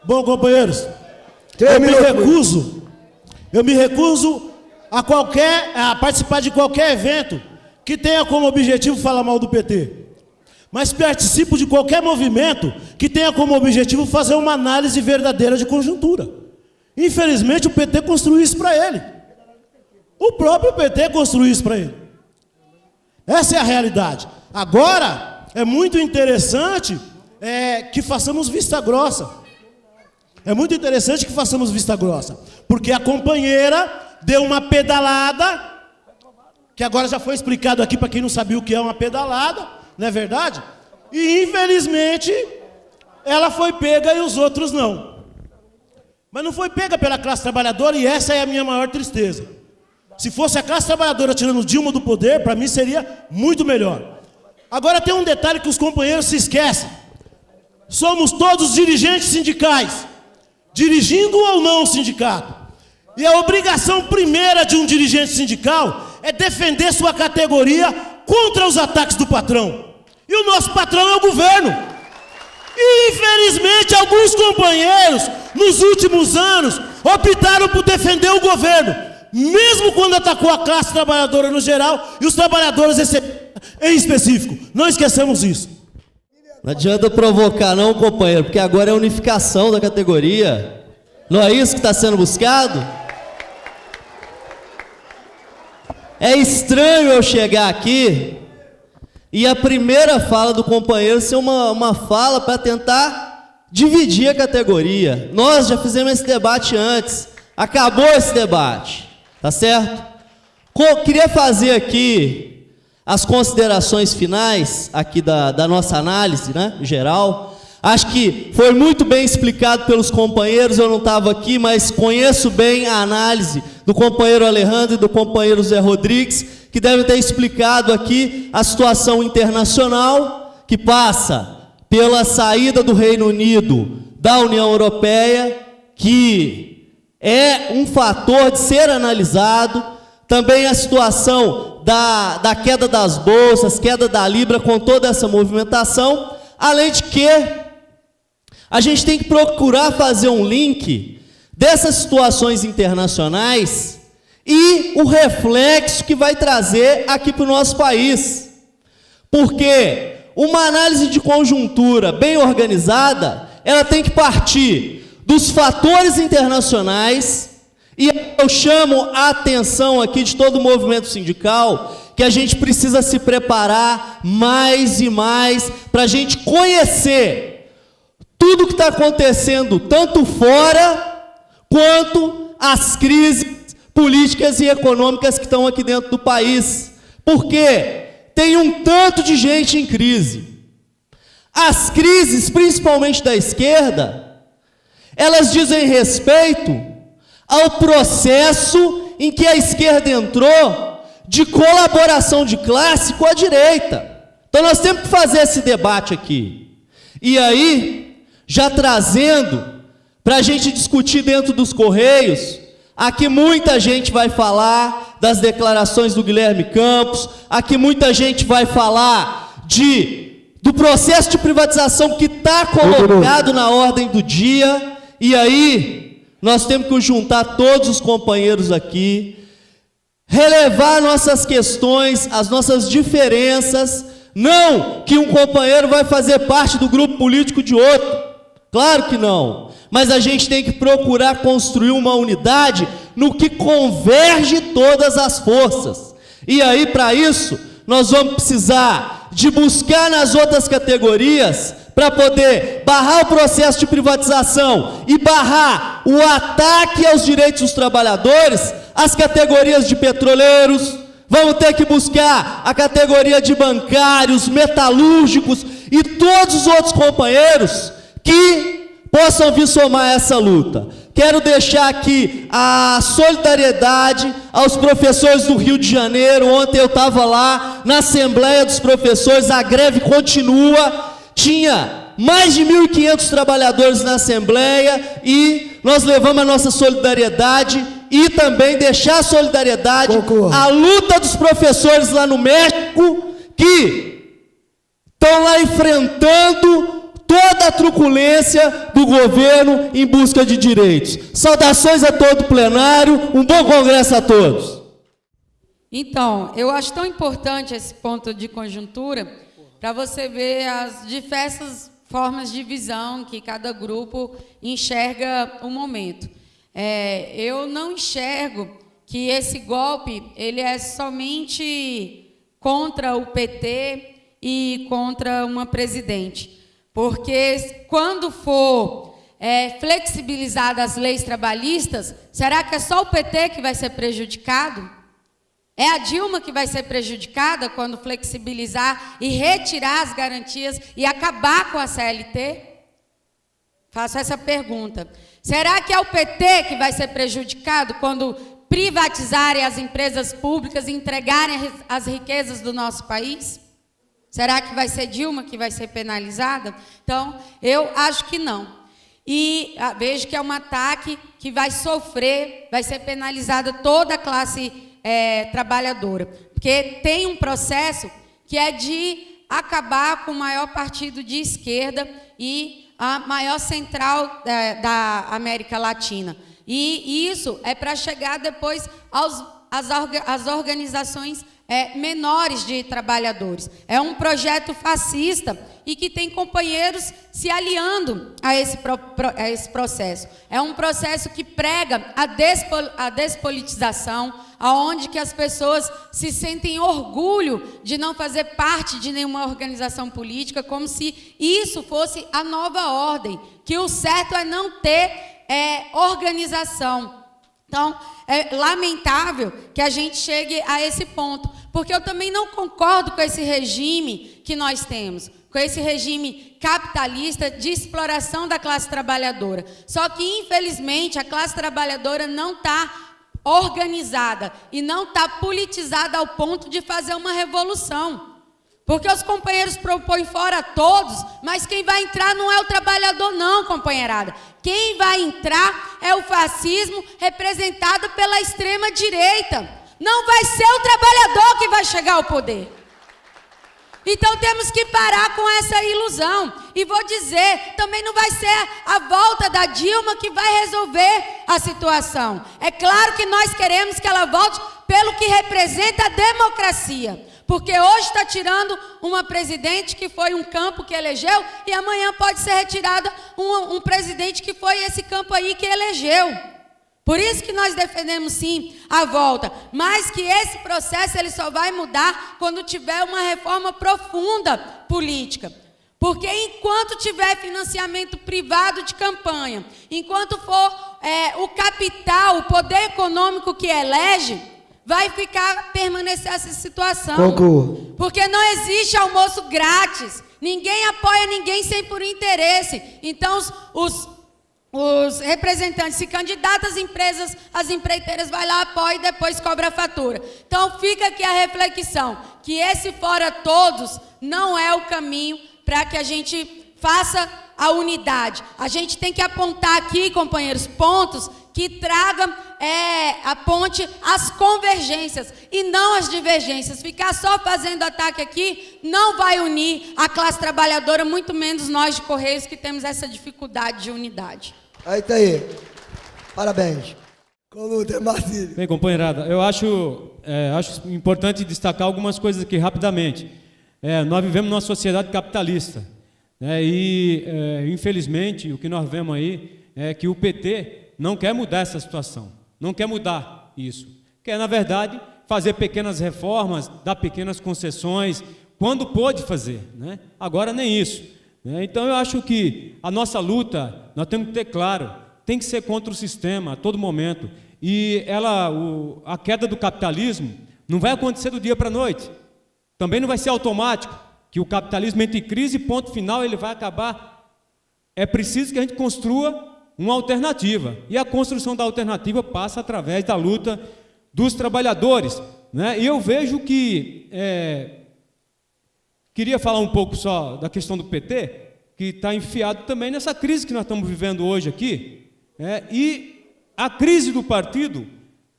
Bom, companheiros, eu me recuso a participar de qualquer evento que tenha como objetivo falar mal do PT. Mas participo de qualquer movimento que tenha como objetivo fazer uma análise verdadeira de conjuntura. Infelizmente, o PT construiu isso para ele. O próprio PT construiu isso para ele. Essa é a realidade. Agora, é muito interessante que façamos vista grossa. É muito interessante que façamos vista grossa. Porque a companheira deu uma pedalada, que agora já foi explicado aqui para quem não sabia o que é uma pedalada, não é verdade? E, infelizmente, ela foi pega e os outros não. Mas não foi pega pela classe trabalhadora, e essa é a minha maior tristeza. Se fosse a classe trabalhadora tirando Dilma do poder, para mim seria muito melhor. Agora tem um detalhe que os companheiros se esquecem. Somos todos dirigentes sindicais, dirigindo ou não o sindicato. E a obrigação primeira de um dirigente sindical é defender sua categoria contra os ataques do patrão. E o nosso patrão é o governo. E, infelizmente, alguns companheiros, nos últimos anos, optaram por defender o governo, mesmo quando atacou a classe trabalhadora no geral e os trabalhadores em específico. Não esqueçamos isso. Não adianta provocar não, companheiro, porque agora é a unificação da categoria. Não é isso que está sendo buscado? É estranho eu chegar aqui e a primeira fala do companheiro ser uma fala para tentar dividir a categoria. Nós já fizemos esse debate antes, acabou esse debate, tá certo? Queria fazer aqui as considerações finais aqui da nossa análise, né, em geral. Acho que foi muito bem explicado pelos companheiros, eu não estava aqui, mas conheço bem a análise do companheiro Alejandro e do companheiro Zé Rodrigues, que devem ter explicado aqui a situação internacional, que passa pela saída do Reino Unido da União Europeia, que é um fator de ser analisado, também a situação da queda das bolsas, queda da Libra, com toda essa movimentação, além de que a gente tem que procurar fazer um link dessas situações internacionais e o reflexo que vai trazer aqui para o nosso país. Porque uma análise de conjuntura bem organizada, ela tem que partir dos fatores internacionais, e eu chamo a atenção aqui de todo o movimento sindical, que a gente precisa se preparar mais e mais para a gente conhecer tudo que está acontecendo, tanto fora, quanto as crises políticas e econômicas que estão aqui dentro do país. Porque tem um tanto de gente em crise. As crises, principalmente da esquerda, elas dizem respeito ao processo em que a esquerda entrou de colaboração de classe com a direita. Então nós temos que fazer esse debate aqui. E aí, já trazendo para a gente discutir dentro dos Correios, aqui muita gente vai falar das declarações do Guilherme Campos, aqui muita gente vai falar do processo de privatização que está colocado na ordem do dia, e aí nós temos que juntar todos os companheiros aqui, relevar nossas questões, as nossas diferenças, não que um companheiro vai fazer parte do grupo político de outro, claro que não, mas a gente tem que procurar construir uma unidade no que converge todas as forças. E aí, para isso, nós vamos precisar de buscar nas outras categorias para poder barrar o processo de privatização e barrar o ataque aos direitos dos trabalhadores, as categorias de petroleiros, vamos ter que buscar a categoria de bancários, metalúrgicos e todos os outros companheiros que possam vir somar essa luta. Quero deixar aqui a solidariedade aos professores do Rio de Janeiro. Ontem eu estava lá na Assembleia dos Professores, a greve continua, tinha mais de 1.500 trabalhadores na Assembleia e nós levamos a nossa solidariedade e também deixar a solidariedade à luta dos professores lá no México, que estão lá enfrentando toda a truculência turbulência do governo em busca de direitos. Saudações a todo o plenário, um bom congresso a todos. Então, eu acho tão importante esse ponto de conjuntura para você ver as diversas formas de visão que cada grupo enxerga o momento. Eu não enxergo que esse golpe ele é somente contra o PT e contra uma presidente, porque quando for flexibilizadas as leis trabalhistas, será que é só o PT que vai ser prejudicado? É a Dilma que vai ser prejudicada quando flexibilizar e retirar as garantias e acabar com a CLT? Faço essa pergunta. Será que é o PT que vai ser prejudicado quando privatizarem as empresas públicas e entregarem as riquezas do nosso país? Será que vai ser Dilma que vai ser penalizada? Então, eu acho que não. E vejo que é um ataque que vai sofrer, vai ser penalizada toda a classe trabalhadora, porque tem um processo que é de acabar com o maior partido de esquerda e a maior central da América Latina. E isso é para chegar depois às organizações menores de trabalhadores. É um projeto fascista e que tem companheiros se aliando a esse processo. É um processo que prega a despolitização, aonde que as pessoas se sentem orgulho de não fazer parte de nenhuma organização política, como se isso fosse a nova ordem, que o certo é não ter organização. Então, é lamentável que a gente chegue a esse ponto, porque eu também não concordo com esse regime que nós temos, com esse regime capitalista de exploração da classe trabalhadora. Só que, infelizmente, a classe trabalhadora não está organizada e não está politizada ao ponto de fazer uma revolução. Porque os companheiros propõem fora todos, mas quem vai entrar não é o trabalhador não, companheirada. Quem vai entrar é o fascismo representado pela extrema-direita. Não vai ser o trabalhador que vai chegar ao poder. Então temos que parar com essa ilusão. E vou dizer, também não vai ser a volta da Dilma que vai resolver a situação. É claro que nós queremos que ela volte pelo que representa a democracia. Porque hoje está tirando uma presidente que foi um campo que elegeu e amanhã pode ser retirada um presidente que foi esse campo aí que elegeu. Por isso que nós defendemos sim a volta, mas que esse processo ele só vai mudar quando tiver uma reforma profunda política. Porque enquanto tiver financiamento privado de campanha, enquanto for o capital, o poder econômico que elege, vai permanecer essa situação. Conclua. Porque não existe almoço grátis. Ninguém apoia ninguém sem por interesse. Então, os representantes se candidatam às empresas, as empreiteiras vai lá, apoia e depois cobra a fatura. Então, fica aqui a reflexão, que esse fora todos não é o caminho para que a gente faça a unidade. A gente tem que apontar aqui, companheiros, pontos que tragam aponte as convergências e não as divergências. Ficar só fazendo ataque aqui não vai unir a classe trabalhadora, muito menos nós de Correios que temos essa dificuldade de unidade. Aí tá aí. Parabéns. Conluta, Marcílio. Bem, companheirada, eu acho importante destacar algumas coisas aqui rapidamente. Nós vivemos numa sociedade capitalista, né, e, infelizmente, o que nós vemos aí é que o PT não quer mudar essa situação, não quer mudar isso. Quer, na verdade, fazer pequenas reformas, dar pequenas concessões, quando pôde fazer, né? Agora nem isso, né? Então eu acho que a nossa luta, nós temos que ter claro, tem que ser contra o sistema a todo momento. E a queda do capitalismo não vai acontecer do dia para a noite. Também não vai ser automático, que o capitalismo entre em crise e ponto final ele vai acabar. É preciso que a gente construa uma alternativa, e a construção da alternativa passa através da luta dos trabalhadores, né? E eu vejo que, queria falar um pouco só da questão do PT, que está enfiado também nessa crise que nós estamos vivendo hoje aqui, e a crise do partido,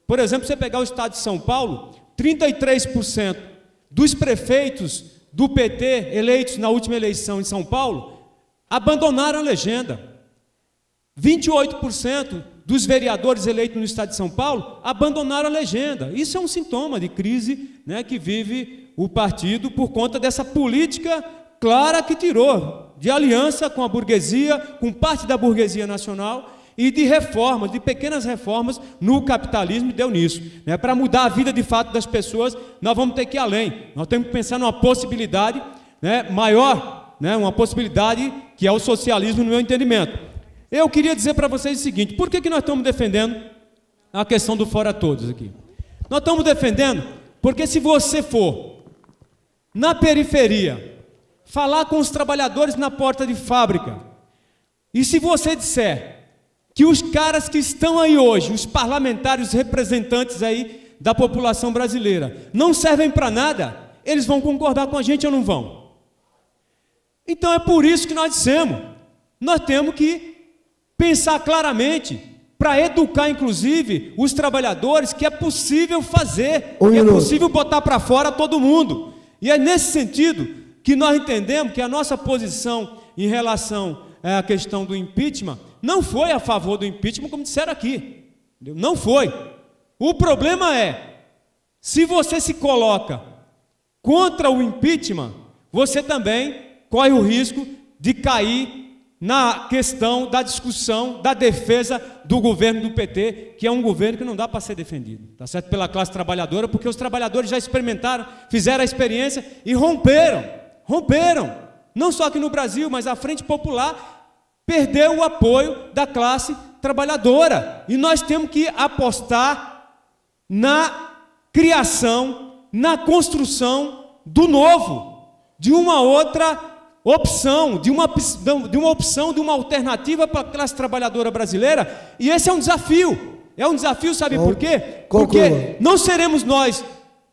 por exemplo, você pegar o estado de São Paulo, 33% dos prefeitos do PT eleitos na última eleição em São Paulo abandonaram a legenda. 28% dos vereadores eleitos no estado de São Paulo abandonaram a legenda. Isso é um sintoma de crise, né, que vive o partido por conta dessa política clara que tirou de aliança com a burguesia, com parte da burguesia nacional, e de reformas, de pequenas reformas no capitalismo, e deu nisso. Né? Para mudar a vida de fato das pessoas, nós vamos ter que ir além. Nós temos que pensar numa possibilidade, né, maior, né, uma possibilidade que é o socialismo, no meu entendimento. Eu queria dizer para vocês o seguinte: por que nós estamos defendendo a questão do fora todos aqui? Nós estamos defendendo porque se você for na periferia falar com os trabalhadores na porta de fábrica, e se você disser que os caras que estão aí hoje, os parlamentares, os representantes aí da população brasileira, não servem para nada, eles vão concordar com a gente ou não vão? Então é por isso que nós dissemos, nós temos que pensar claramente, para educar inclusive os trabalhadores, que é possível fazer, que é possível botar para fora todo mundo. E é nesse sentido que nós entendemos que a nossa posição em relação à questão do impeachment não foi a favor do impeachment, como disseram aqui. Não foi. O problema é, se você se coloca contra o impeachment, você também corre o risco de cair na questão da discussão, da defesa do governo do PT, que é um governo que não dá para ser defendido, tá certo? Pela classe trabalhadora, porque os trabalhadores já experimentaram, fizeram a experiência e romperam. Não só aqui no Brasil, mas a Frente Popular perdeu o apoio da classe trabalhadora. E nós temos que apostar na criação, na construção do novo, de uma outra opção, de uma opção, de uma alternativa para a classe trabalhadora brasileira. E esse é um desafio. É um desafio, sabe por quê? Porque não seremos nós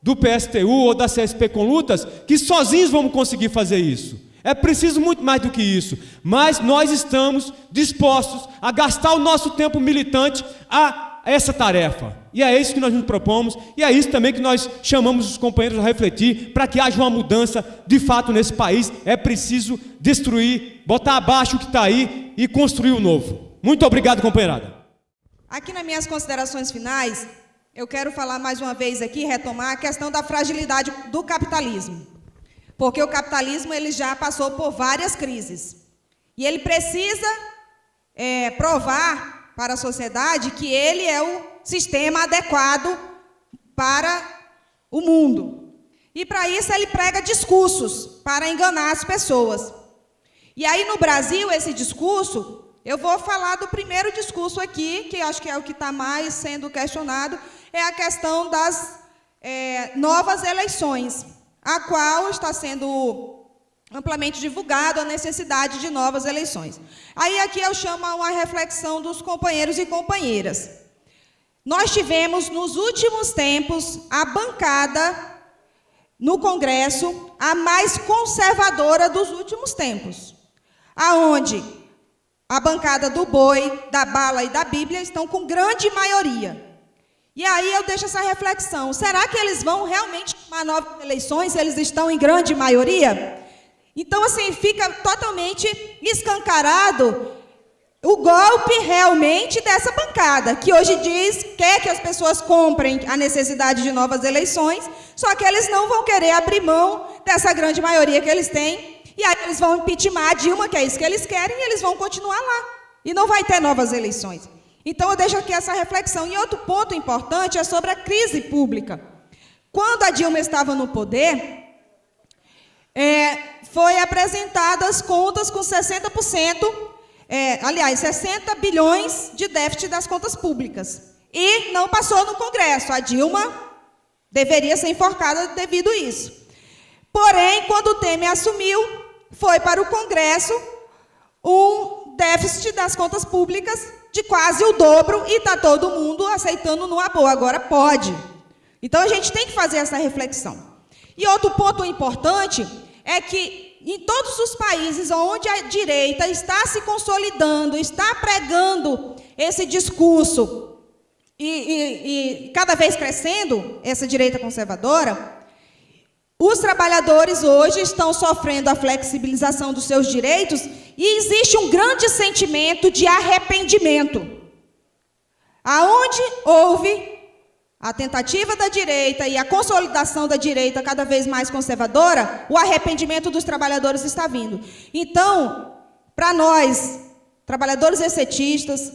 do PSTU ou da CSP com Lutas que sozinhos vamos conseguir fazer isso. É preciso muito mais do que isso, mas nós estamos dispostos a gastar o nosso tempo militante a essa tarefa. E é isso que nós nos propomos, e é isso também que nós chamamos os companheiros a refletir, para que haja uma mudança de fato nesse país. É preciso destruir, botar abaixo o que está aí e construir o novo. Muito obrigado, companheirada. Aqui nas minhas considerações finais, eu quero falar mais uma vez aqui, retomar a questão da fragilidade do capitalismo. Porque o capitalismo ele já passou por várias crises. E ele precisa provar para a sociedade que ele é o sistema adequado para o mundo. E para isso ele prega discursos para enganar as pessoas. E aí no Brasil, esse discurso, eu vou falar do primeiro discurso aqui, que acho que é o que está mais sendo questionado, é a questão das novas eleições, a qual está sendo amplamente divulgado a necessidade de novas eleições. Aí aqui eu chamo a uma reflexão dos companheiros e companheiras. Nós tivemos nos últimos tempos a bancada no Congresso a mais conservadora dos últimos tempos, aonde a bancada do boi, da bala e da Bíblia estão com grande maioria. E aí eu deixo essa reflexão, será que eles vão realmente tomar novas eleições, eles estão em grande maioria? Então, assim, fica totalmente escancarado o golpe realmente dessa bancada, que hoje quer que as pessoas comprem a necessidade de novas eleições, só que eles não vão querer abrir mão dessa grande maioria que eles têm, e aí eles vão impeachment a Dilma, que é isso que eles querem, e eles vão continuar lá, e não vai ter novas eleições. Então, eu deixo aqui essa reflexão. E outro ponto importante é sobre a crise pública. Quando a Dilma estava no poder, foi apresentadas contas com 60%, 60 bilhões de déficit das contas públicas. E não passou no Congresso. A Dilma deveria ser enforcada devido a isso. Porém, quando o Temer assumiu, foi para o Congresso um déficit das contas públicas de quase o dobro, e está todo mundo aceitando numa boa, agora pode. Então, a gente tem que fazer essa reflexão. E outro ponto importante é que, em todos os países onde a direita está se consolidando, está pregando esse discurso, e cada vez crescendo, essa direita conservadora, Os trabalhadores hoje estão sofrendo a flexibilização dos seus direitos e existe um grande sentimento de arrependimento. Aonde houve a tentativa da direita e a consolidação da direita cada vez mais conservadora, o arrependimento dos trabalhadores está vindo. Então, para nós, trabalhadores excetistas,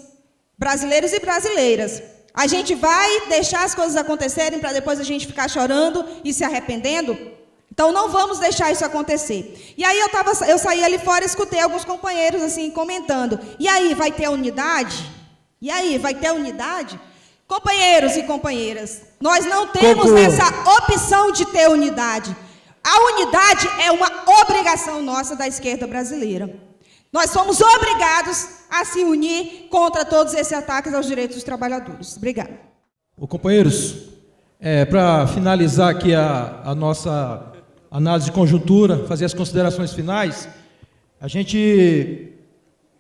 brasileiros e brasileiras, a gente vai deixar as coisas acontecerem para depois a gente ficar chorando e se arrependendo? Então, não vamos deixar isso acontecer. E aí, eu saí ali fora e escutei alguns companheiros assim comentando. E aí, vai ter unidade? E aí, vai ter unidade? Companheiros e companheiras, nós não temos essa opção de ter unidade. A unidade é uma obrigação nossa da esquerda brasileira. Nós somos obrigados a se unir contra todos esses ataques aos direitos dos trabalhadores. Obrigada. Companheiros, para finalizar aqui a nossa análise de conjuntura, fazer as considerações finais, a gente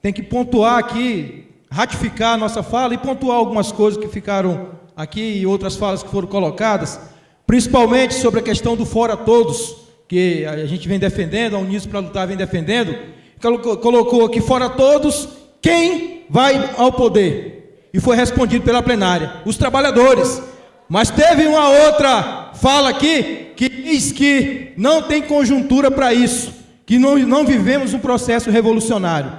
tem que pontuar aqui, ratificar a nossa fala e pontuar algumas coisas que ficaram aqui e outras falas que foram colocadas, principalmente sobre a questão do fora todos, que a gente vem defendendo, a Unísio para Lutar vem defendendo, colocou aqui fora todos, quem vai ao poder? E foi respondido pela plenária, os trabalhadores. Mas teve uma outra fala aqui que diz que não tem conjuntura para isso, que não vivemos um processo revolucionário.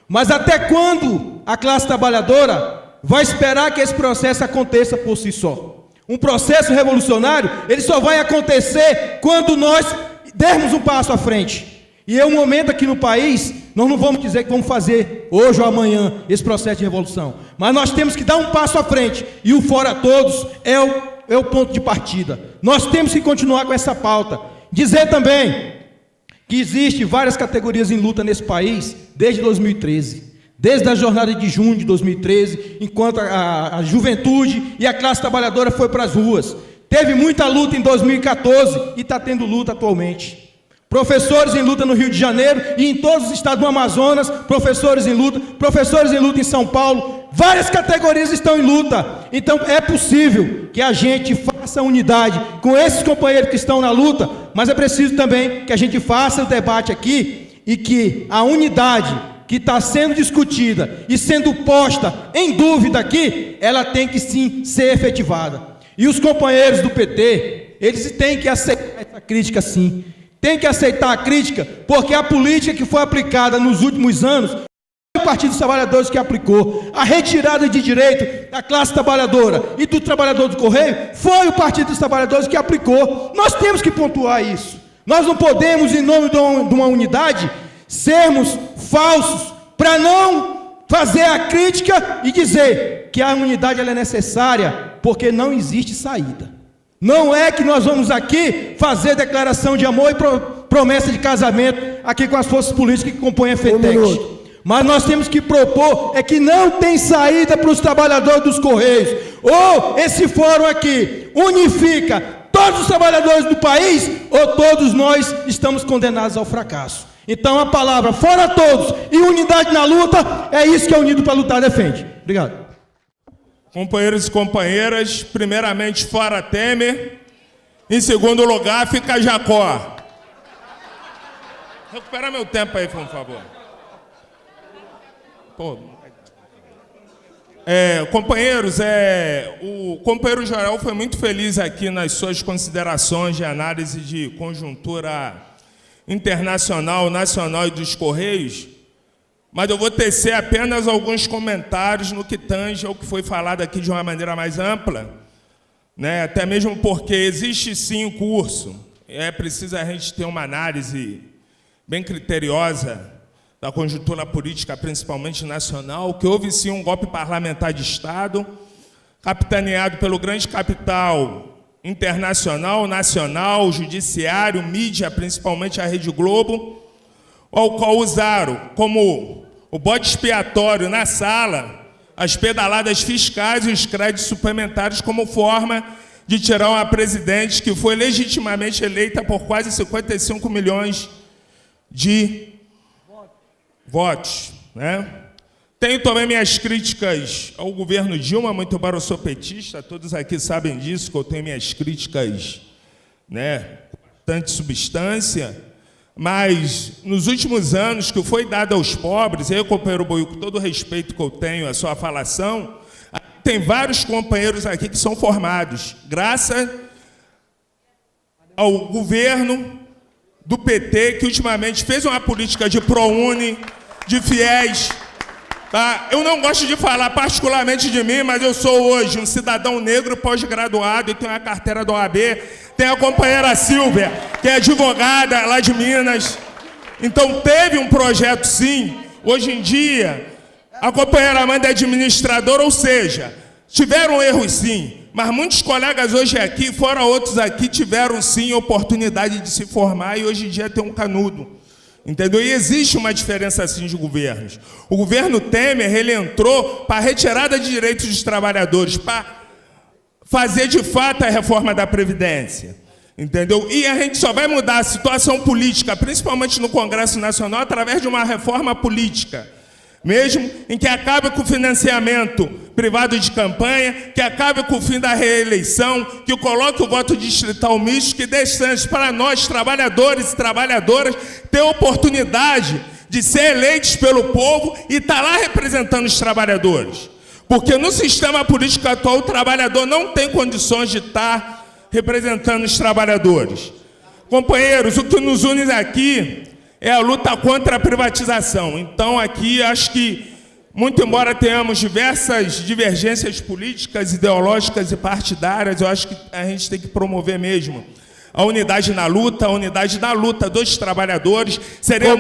Mas até quando a classe trabalhadora vai esperar que esse processo aconteça por si só? Um processo revolucionário, ele só vai acontecer quando nós dermos um passo à frente. E é um momento aqui no país, nós não vamos dizer que vamos fazer hoje ou amanhã esse processo de revolução, mas nós temos que dar um passo à frente, e o fora todos é o ponto de partida. Nós temos que continuar com essa pauta. Dizer também que existe várias categorias em luta nesse país desde 2013, desde a jornada de junho de 2013, enquanto a juventude e a classe trabalhadora foi para as ruas. Teve muita luta em 2014 e está tendo luta atualmente. Professores em luta no Rio de Janeiro e em todos os estados do Amazonas, professores em luta em São Paulo, várias categorias estão em luta. Então é possível que a gente faça unidade com esses companheiros que estão na luta, mas é preciso também que a gente faça o debate aqui e que a unidade que está sendo discutida e sendo posta em dúvida aqui, ela tem que sim ser efetivada. E os companheiros do PT, eles têm que aceitar essa crítica sim. Tem que aceitar a crítica, porque a política que foi aplicada nos últimos anos foi o Partido dos Trabalhadores que aplicou. A retirada de direito da classe trabalhadora e do trabalhador do Correio foi o Partido dos Trabalhadores que aplicou. Nós temos que pontuar isso. Nós não podemos, em nome de uma unidade, sermos falsos para não fazer a crítica e dizer que a unidade ela é necessária, porque não existe saída. Não é que nós vamos aqui fazer declaração de amor e promessa de casamento aqui com as forças políticas que compõem a FETEX. Mas nós temos que propor é que não tem saída para os trabalhadores dos Correios. Ou esse fórum aqui unifica todos os trabalhadores do país, ou todos nós estamos condenados ao fracasso. Então a palavra fora todos e unidade na luta, é isso que a Unido para Lutar defende. Obrigado. Companheiros e companheiras, primeiramente fora Temer, em segundo lugar fica Jacó. Recupera meu tempo aí, por favor. Companheiros, o companheiro Joel foi muito feliz aqui nas suas considerações de análise de conjuntura internacional, nacional e dos Correios, mas eu vou tecer apenas alguns comentários no que tange ao que foi falado aqui de uma maneira mais ampla, né? Até mesmo porque existe sim um curso, é preciso a gente ter uma análise bem criteriosa da conjuntura política, principalmente nacional, que houve sim um golpe parlamentar de Estado, capitaneado pelo grande capital internacional, nacional, judiciário, mídia, principalmente a Rede Globo, ao qual usaram como o bode expiatório na sala as pedaladas fiscais e os créditos suplementares como forma de tirar uma presidente que foi legitimamente eleita por quase 55 milhões de votos, né? Tenho também minhas críticas ao governo Dilma, muito embora eu sou petista, todos aqui sabem disso, que eu tenho minhas críticas, né, bastante substância, mas nos últimos anos que foi dado aos pobres, eu, companheiro Boiú, com todo o respeito que eu tenho à sua falação, tem vários companheiros aqui que são formados, graças ao governo do PT, que ultimamente fez uma política de ProUni, de FIES. Tá? Eu não gosto de falar particularmente de mim, mas eu sou hoje um cidadão negro pós-graduado e tenho a carteira da OAB. Tem a companheira Silvia, que é advogada lá de Minas. Então teve um projeto, sim. Hoje em dia, a companheira Amanda é administradora, ou seja, tiveram erros, sim. Mas muitos colegas hoje aqui, fora outros aqui, tiveram, sim, oportunidade de se formar e hoje em dia tem um canudo. Entendeu? E existe uma diferença, assim, de governos. O governo Temer, ele entrou para a retirada de direitos dos trabalhadores, para fazer, de fato, a reforma da Previdência. Entendeu? E a gente só vai mudar a situação política, principalmente no Congresso Nacional, através de uma reforma política. Mesmo em que acabe com o financiamento privado de campanha, que acabe com o fim da reeleição, que coloque o voto distrital misto, que dê chance para nós, trabalhadores e trabalhadoras, ter oportunidade de ser eleitos pelo povo e estar lá representando os trabalhadores. Porque no sistema político atual, o trabalhador não tem condições de estar representando os trabalhadores. Companheiros, o que nos une aqui é a luta contra a privatização. Então, aqui, acho que, muito embora tenhamos diversas divergências políticas, ideológicas e partidárias, eu acho que a gente tem que promover mesmo a unidade na luta dos trabalhadores. Seria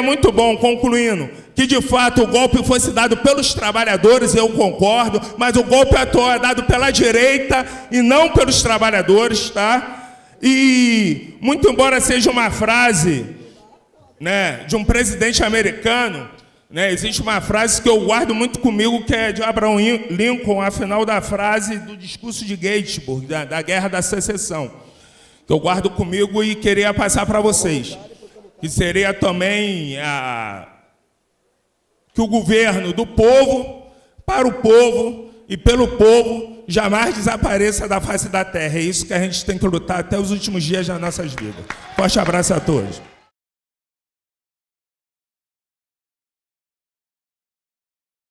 muito bom, concluindo, que de fato o golpe fosse dado pelos trabalhadores, eu concordo, mas o golpe atual é dado pela direita e não pelos trabalhadores, tá? E, muito embora seja uma frase, né, de um presidente americano, né, existe uma frase que eu guardo muito comigo, que é de Abraham Lincoln, a final da frase do discurso de Gettysburg, da Guerra da Secessão, que eu guardo comigo e queria passar para vocês, que seria também que o governo do povo, para o povo e pelo povo, jamais desapareça da face da terra. É isso que a gente tem que lutar até os últimos dias das nossas vidas. Forte abraço a todos.